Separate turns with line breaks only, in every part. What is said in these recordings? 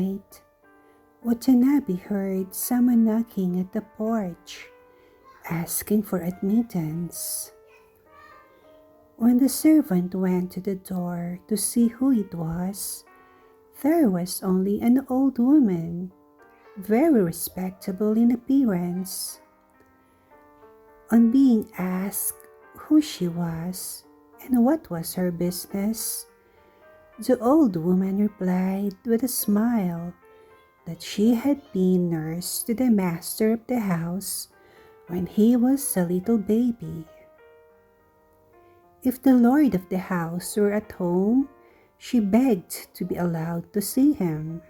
night, Watanabe heard someone knocking at the porch, asking for admittance. When the servant went to the door to see who it was, there was only an old woman, very respectable in appearance. On being asked who she was and what was her business, the old woman replied with a smile that she had been nurse to the master of the house when he was a little baby. If the lord of the house were at home, she begged to be allowed to see him.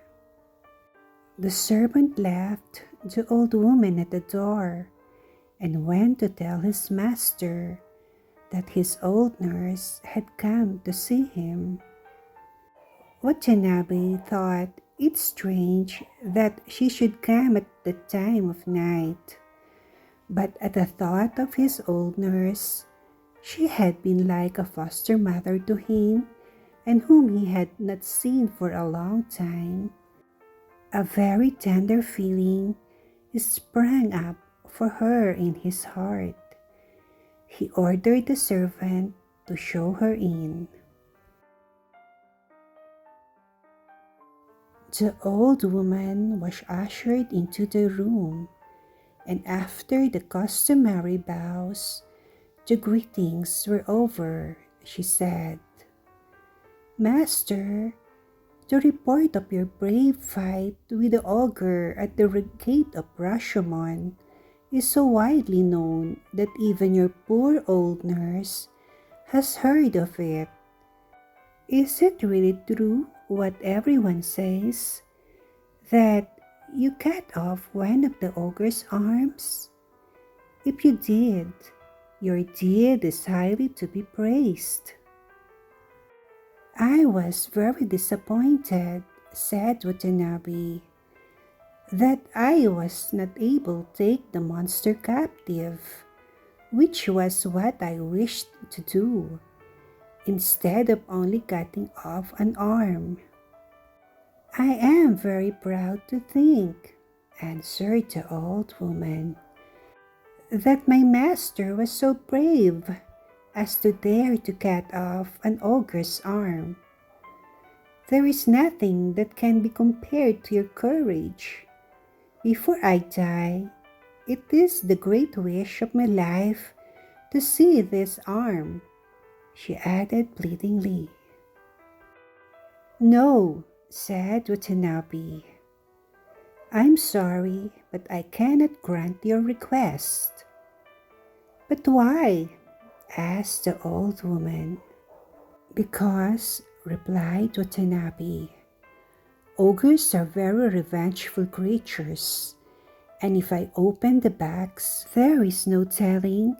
The servant left the old woman at the door and went to tell his master that his old nurse had come to see him. Watanabe thought it strange that she should come at the time of night, but at the thought of his old nurse, she had been like a foster mother to him and whom he had not seen for a long time. A very tender feeling sprang up for her in his heart. He ordered the servant to show her in. The old woman was ushered into the room, and after the customary bows, the greetings were over. She said, "Master, the report of your brave fight with the ogre at the gate of Rashomon is so widely known that even your poor old nurse has heard of it. Is it really true what everyone says, that you cut off one of the ogre's arms? If you did, your deed is highly to be praised." "I was very disappointed," said Watanabe, "that I was not able to take the monster captive, which was what I wished to do, instead of only cutting off an arm." "I am very proud to think," answered the old woman, "that my master was so brave as to dare to cut off an ogre's arm. There is nothing that can be compared to your courage. Before I die, it is the great wish of my life to see this arm," she added pleadingly. "No," said Watanabe. "I'm sorry, but I cannot grant your request." "But why?" asked the old woman. "Because," replied Watanabe, "ogres are very revengeful creatures, and if I open the box, there is no telling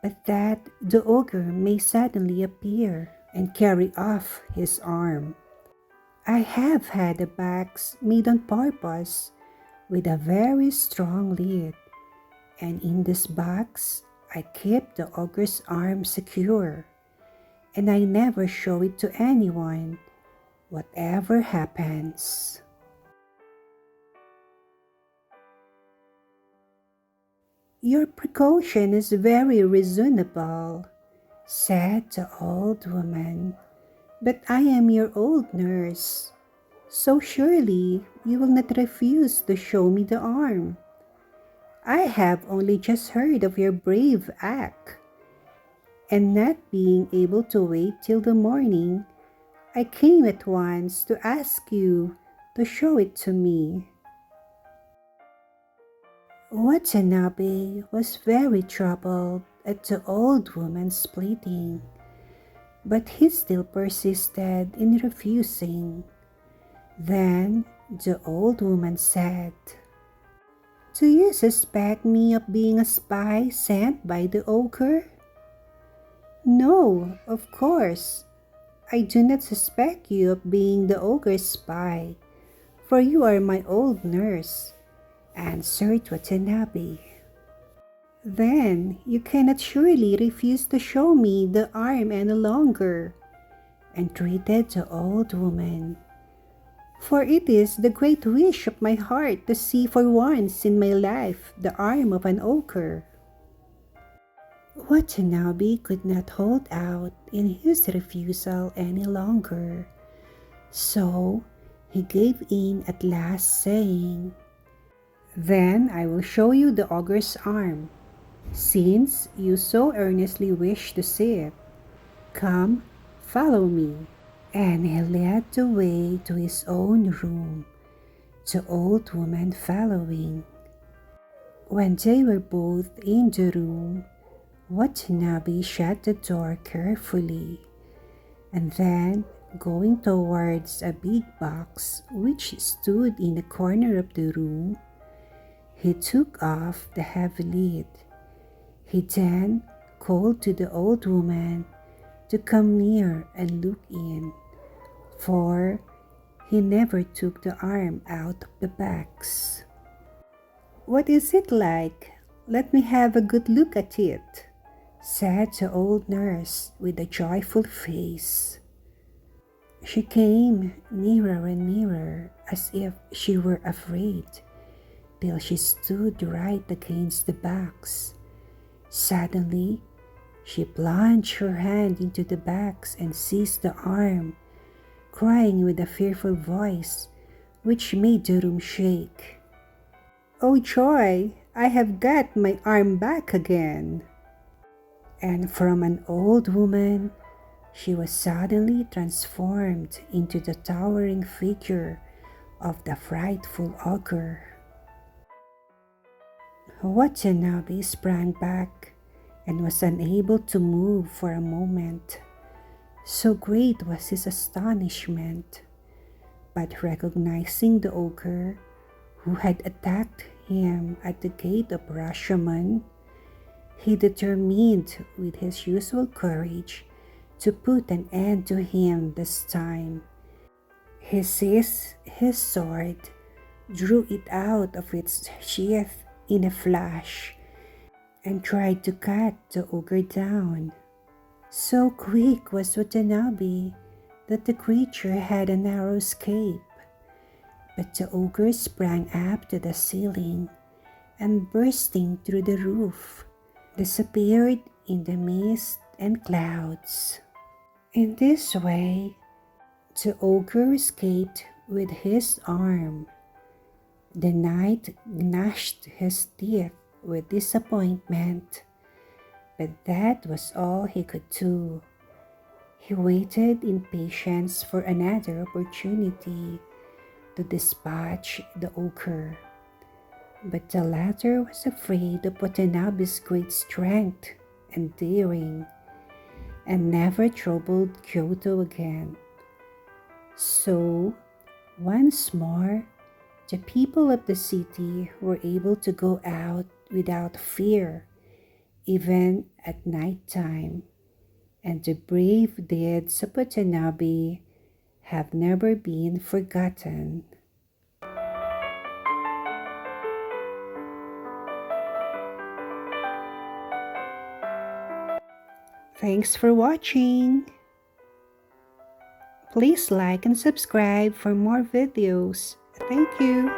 but that the ogre may suddenly appear and carry off his arm. I have had a box made on purpose with a very strong lid, and in this box I keep the ogre's arm secure, and I never show it to anyone, whatever happens." "Your precaution is very reasonable," said the old woman, "but I am your old nurse, so surely you will not refuse to show me the arm. I have only just heard of your brave act, and not being able to wait till the morning, I came at once to ask you to show it to me." Watanabe was very troubled at the old woman's pleading, but he still persisted in refusing. Then the old woman said, "Do you suspect me of being a spy sent by the ogre?" "No, of course. I do not suspect you of being the ogre's spy, for you are my old nurse," answered Watanabe. "Then you cannot surely refuse to show me the arm any longer," entreated the old woman. For it is the great wish of my heart to see for once in my life the arm of an ochre. Watanabe could not hold out in his refusal any longer, so he gave in at last, saying, "Then I will show you the ogre's arm, since you so earnestly wish to see it. Come, follow me." And he led the way to his own room, the old woman following. When they were both in the room, Watanabe shut the door carefully, and then, going towards a big box which stood in a corner of the room, he took off the heavy lid. He then called to the old woman to come near and look in, for he never took the arm out of the box. "What is it like? Let me have a good look at it," said the old nurse with a joyful face. She came nearer and nearer as if she were afraid, till she stood right against the box. Suddenly, she plunged her hand into the box and seized the arm, crying with a fearful voice which made the room shake, "Oh joy, I have got my arm back again!" And from an old woman, she was suddenly transformed into the towering figure of the frightful ogre. Watanabe sprang back and was unable to move for a moment. So great was his astonishment. But recognizing the ogre who had attacked him at the gate of Rashomon, he determined with his usual courage to put an end to him this time. He seized his sword, drew it out of its sheath in a flash, and tried to cut the ogre down. So quick was Watanabe that the creature had a narrow escape, but the ogre sprang up to the ceiling and, bursting through the roof, disappeared in the mist and clouds. In this way, the ogre escaped with his arm. The knight gnashed his teeth with disappointment, but that was all he could do. He waited in patience for another opportunity to dispatch the ogre, but the latter was afraid of Watanabe's great strength and daring, and never troubled Kyoto again. So, once more, the people of the city were able to go out without fear, even at night time, and the brave deeds of Watanabe have never been forgotten. Thanks for watching. Please like and subscribe for more videos. Thank you.